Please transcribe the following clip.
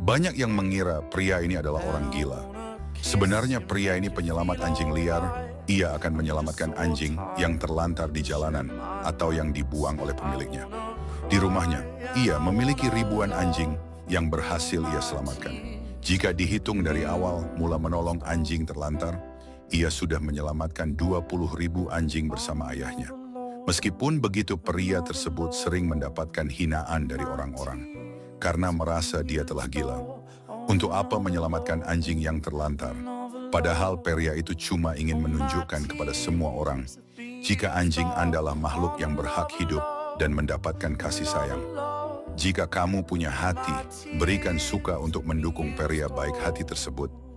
Banyak yang mengira pria ini adalah orang gila. Sebenarnya pria ini penyelamat anjing liar. Ia akan menyelamatkan anjing yang terlantar di jalanan atau yang dibuang oleh pemiliknya. Di rumahnya, ia memiliki ribuan anjing yang berhasil ia selamatkan. Jika dihitung dari awal mula menolong anjing terlantar, ia sudah menyelamatkan 20.000 anjing bersama ayahnya. Meskipun begitu, pria tersebut sering mendapatkan hinaan dari orang-orang karena merasa dia telah gila. Untuk apa menyelamatkan anjing yang terlantar? Padahal pria itu cuma ingin menunjukkan kepada semua orang jika anjing adalah makhluk yang berhak hidup dan mendapatkan kasih sayang. Jika kamu punya hati, berikan suka untuk mendukung pria baik hati tersebut.